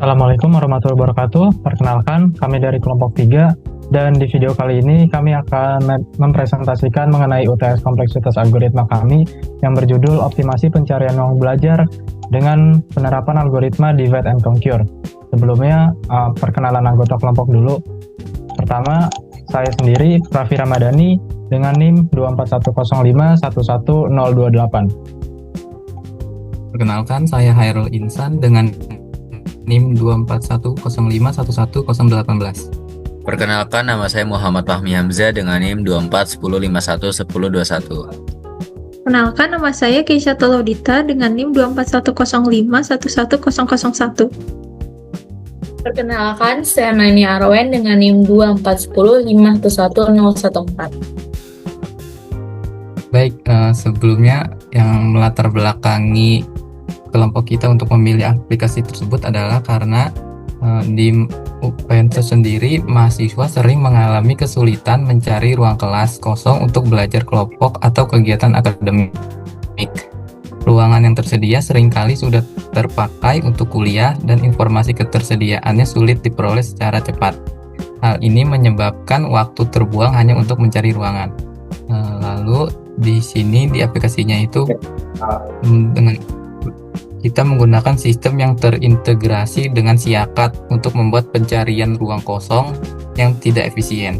Assalamualaikum warahmatullahi wabarakatuh. Perkenalkan, kami dari kelompok 3 dan di video kali ini kami akan mempresentasikan mengenai UTS kompleksitas algoritma kami yang berjudul Optimasi Pencarian Uang Belajar dengan penerapan algoritma Divide and Conquer. Sebelumnya, perkenalan anggota kelompok dulu. Pertama, saya sendiri, Raffi Ramadhani, dengan NIM 24105111028. Perkenalkan, saya Hairul Insan dengan NIM 24105111018. Perkenalkan, nama saya Muhammad Fahmi Hamzah dengan NIM 2410511021. Perkenalkan, nama saya Keisha Tolodita dengan NIM 24105111001. Perkenalkan, saya Naini Arwen dengan NIM 24105111014. Baik, sebelumnya yang melatar belakangi kelompok kita untuk memilih aplikasi tersebut adalah karena di UPN sendiri mahasiswa sering mengalami kesulitan mencari ruang kelas kosong untuk belajar kelompok atau kegiatan akademik. Ruangan yang tersedia seringkali sudah terpakai untuk kuliah dan informasi ketersediaannya sulit diperoleh secara cepat. Hal ini menyebabkan waktu terbuang hanya untuk mencari ruangan. Lalu di sini di aplikasinya itu dengan kita menggunakan sistem yang terintegrasi dengan Siakat untuk membuat pencarian ruang kosong yang tidak efisien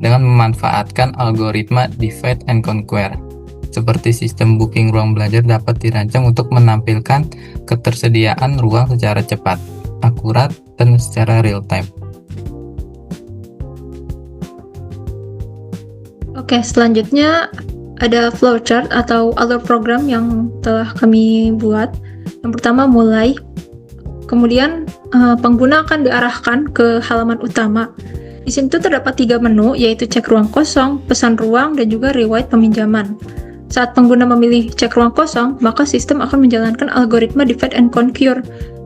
dengan memanfaatkan algoritma Divide and Conquer. Seperti sistem booking ruang belajar dapat dirancang untuk menampilkan ketersediaan ruang secara cepat, akurat, dan secara real time. Oke, selanjutnya ada flowchart atau alur program yang telah kami buat. Yang pertama mulai, kemudian pengguna akan diarahkan ke halaman utama. Di sini tuh terdapat 3 menu, yaitu cek ruang kosong, pesan ruang, dan juga riwayat peminjaman. Saat pengguna memilih cek ruang kosong, maka sistem akan menjalankan algoritma Divide and Conquer.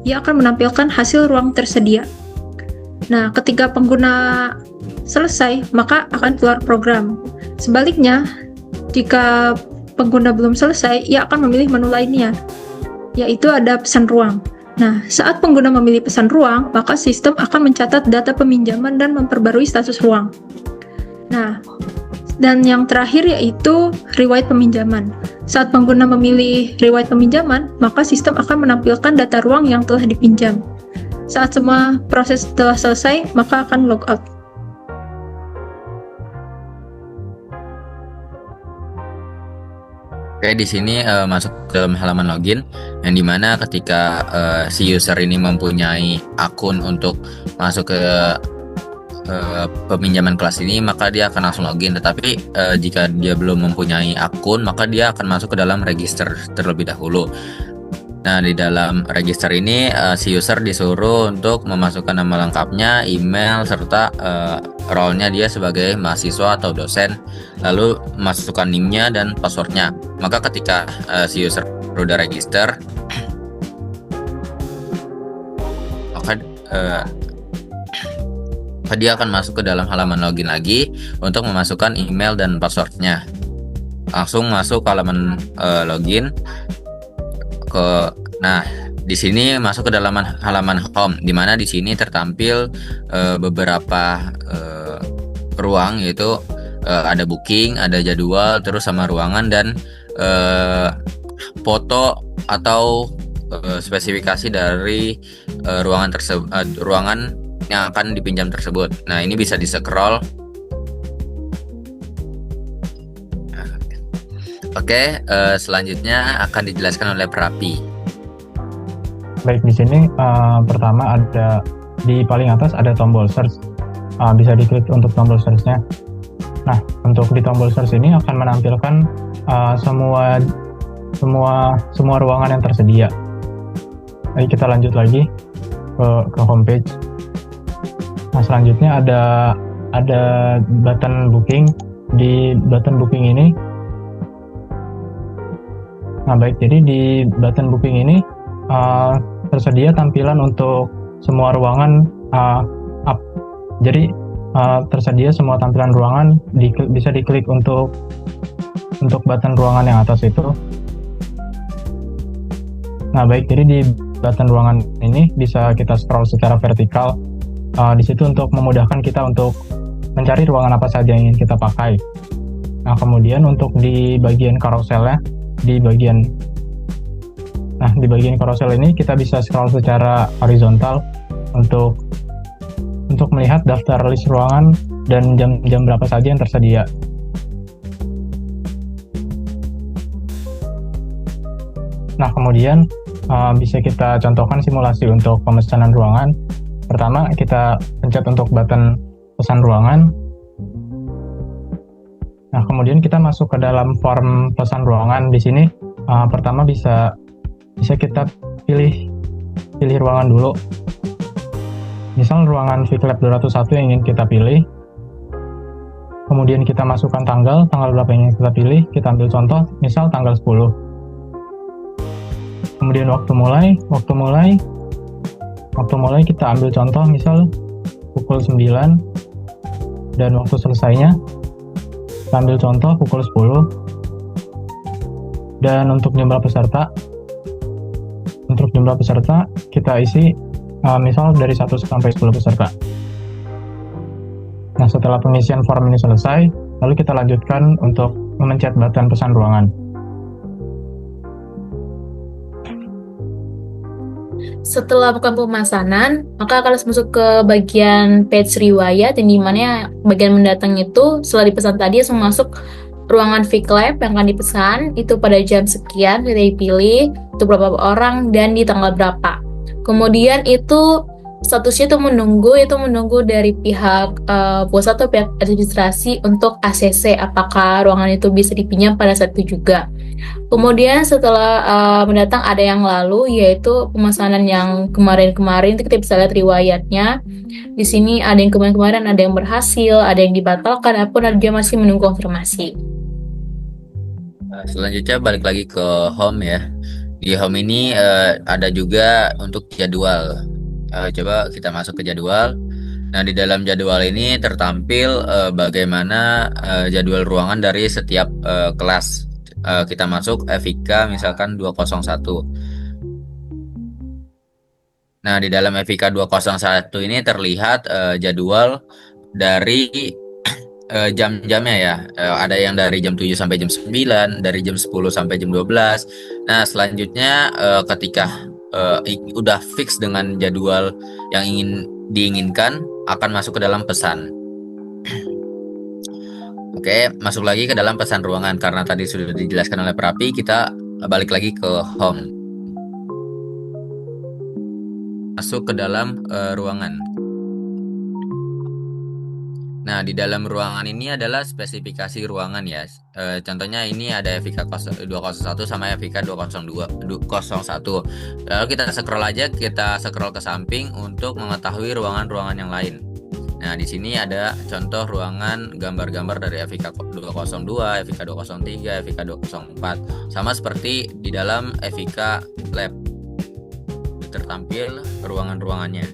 Ia akan menampilkan hasil ruang tersedia. Nah, ketika pengguna selesai, maka akan keluar program. Sebaliknya, jika pengguna belum selesai, ia akan memilih menu lainnya, yaitu ada pesan ruang. Nah, saat pengguna memilih pesan ruang, maka sistem akan mencatat data peminjaman dan memperbarui status ruang. Nah, dan yang terakhir yaitu riwayat peminjaman. Saat pengguna memilih riwayat peminjaman, maka sistem akan menampilkan data ruang yang telah dipinjam. Saat semua proses telah selesai, maka akan logout. Oke, di sini masuk ke dalam halaman login, yang dimana ketika si user ini mempunyai akun untuk masuk ke peminjaman kelas ini, maka dia akan langsung login. Tetapi jika dia belum mempunyai akun, maka dia akan masuk ke dalam register terlebih dahulu. Nah, di dalam register ini si user disuruh untuk memasukkan nama lengkapnya, email, serta role-nya dia sebagai mahasiswa atau dosen, lalu masukkan NIM-nya dan password-nya. Maka ketika si user sudah register, maka dia akan masuk ke dalam halaman login lagi untuk memasukkan email dan password-nya. Langsung masuk ke halaman login. Nah, di sini masuk ke dalam halaman home, di mana di sini tertampil beberapa ruang, yaitu ada booking, ada jadwal, terus sama ruangan, dan foto atau spesifikasi dari ruangan yang akan dipinjam tersebut. Nah, ini bisa di-scroll. Oke, selanjutnya akan dijelaskan oleh Prapi. Baik, di sini pertama ada di paling atas ada tombol search. Bisa diklik untuk tombol search-nya. Nah, untuk di tombol search ini akan menampilkan semua ruangan yang tersedia. Baik, kita lanjut lagi ke homepage. Nah, selanjutnya ada button booking. Di button booking ini, nah baik, jadi di button booking ini tersedia tampilan untuk semua ruangan up. Jadi tersedia semua tampilan ruangan, bisa diklik untuk button ruangan yang atas itu. Nah, baik, jadi di button ruangan ini bisa kita scroll secara vertikal. Di situ untuk memudahkan kita untuk mencari ruangan apa saja yang ingin kita pakai. Nah, kemudian untuk di bagian carouselnya, di bagian carousel ini kita bisa scroll secara horizontal untuk melihat daftar list ruangan dan jam-jam berapa saja yang tersedia. Nah, kemudian bisa kita contohkan simulasi untuk pemesanan ruangan. Pertama, kita pencet untuk button pesan ruangan. Nah, kemudian kita masuk ke dalam form pesan ruangan. Di sini pertama bisa kita pilih ruangan dulu. Misal ruangan VCLab 201 yang ingin kita pilih. Kemudian kita masukkan tanggal berapa yang ingin kita pilih. Kita ambil contoh, misal tanggal 10. Kemudian waktu mulai kita ambil contoh misal pukul 9, dan waktu selesainya kita ambil contoh pukul 10. Dan untuk jumlah peserta kita isi misal dari 1 sampai 10 peserta. Nah, setelah pengisian form ini selesai, lalu kita lanjutkan untuk memencet button pesan ruangan. Setelah bukan pemesanan, maka akan masuk ke bagian page riwayat, yang dimana bagian mendatang itu setelah dipesan tadi langsung masuk ruangan VCLab yang akan dipesan itu pada jam sekian, kita dipilih untuk berapa orang dan di tanggal berapa. Kemudian itu statusnya itu menunggu dari pihak pusat atau pihak administrasi untuk ACC, apakah ruangan itu bisa dipinjam pada saat itu juga. Kemudian setelah mendatang ada yang lalu, yaitu pemesanan yang kemarin-kemarin, itu kita bisa lihat riwayatnya. Di sini ada yang kemarin-kemarin, ada yang berhasil, ada yang dibatalkan, ataupun ada yang masih menunggu konfirmasi. Selanjutnya balik lagi ke home ya. Di home ini ada juga untuk jadwal. Coba kita masuk ke jadwal. Nah, di dalam jadwal ini tertampil bagaimana jadwal ruangan dari setiap kelas. Kita masuk FIK misalkan 201. Nah, di dalam FIK 201 ini terlihat jadwal dari jam-jamnya ya. Ada yang dari jam 7 sampai jam 9, dari jam 10 sampai jam 12. Nah, selanjutnya ketika udah fix dengan jadwal yang diinginkan, akan masuk ke dalam pesan. Oke, masuk lagi ke dalam pesan ruangan. Karena tadi sudah dijelaskan oleh Prapi, kita balik lagi ke home. Masuk ke dalam ruangan. Nah, di dalam ruangan ini adalah spesifikasi ruangan ya. Contohnya ini ada FIK 201 sama FIK 201. Lalu kita scroll ke samping untuk mengetahui ruangan-ruangan yang lain. Nah, di sini ada contoh ruangan gambar-gambar dari FIK 202, FIK 203, FIK 204. Sama seperti di dalam FIK Lab. Tertampil ruangan-ruangannya.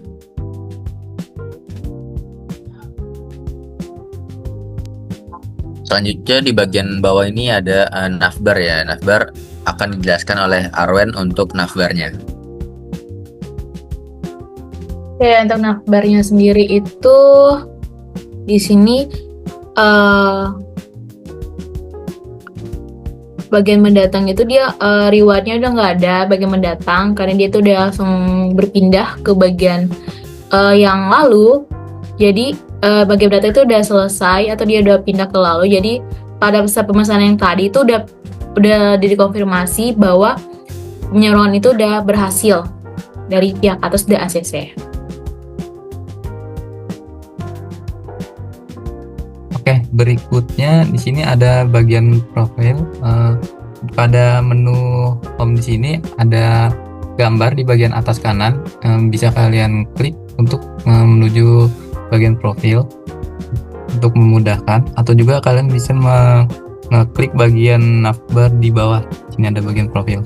Selanjutnya di bagian bawah ini ada navbar ya. Navbar akan dijelaskan oleh Arwen untuk navbarnya. Oke, untuk navbarnya sendiri itu di sini bagian mendatang itu dia rewardnya udah nggak ada bagian mendatang, karena dia tuh udah langsung berpindah ke bagian yang lalu. Jadi bagian data itu udah selesai atau dia udah pindah ke lalu. Jadi pada pesan pemesanan yang tadi itu udah dikonfirmasi bahwa penyerangan itu udah berhasil dari pihak atas the ACC. Oke, berikutnya di sini ada bagian profil. Pada menu home di sini ada gambar di bagian atas kanan. Bisa kalian klik untuk menuju bagian profil untuk memudahkan, atau juga kalian bisa ngeklik bagian navbar di bawah. Sini ada bagian profil.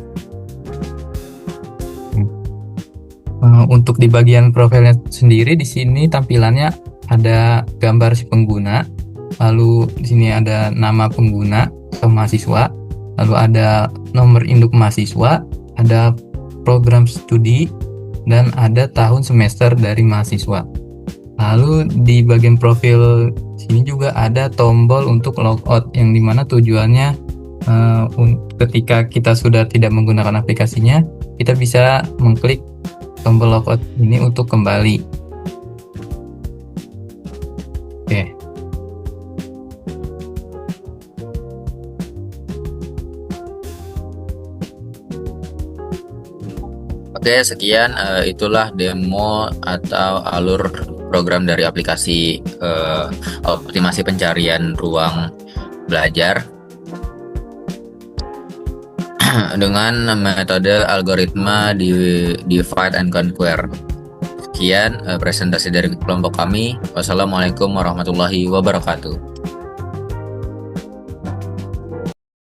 Untuk di bagian profilnya sendiri di sini tampilannya ada gambar si pengguna, lalu di sini ada nama pengguna atau mahasiswa, lalu ada nomor induk mahasiswa, ada program studi, dan ada tahun semester dari mahasiswa. Lalu di bagian profil sini juga ada tombol untuk logout, yang dimana tujuannya ketika kita sudah tidak menggunakan aplikasinya, kita bisa mengklik tombol logout ini untuk kembali. Oke. Oke, sekian itulah demo atau alur program dari aplikasi optimasi pencarian ruang belajar dengan metode algoritma divide and conquer. Sekian presentasi dari kelompok kami. Wassalamualaikum warahmatullahi wabarakatuh.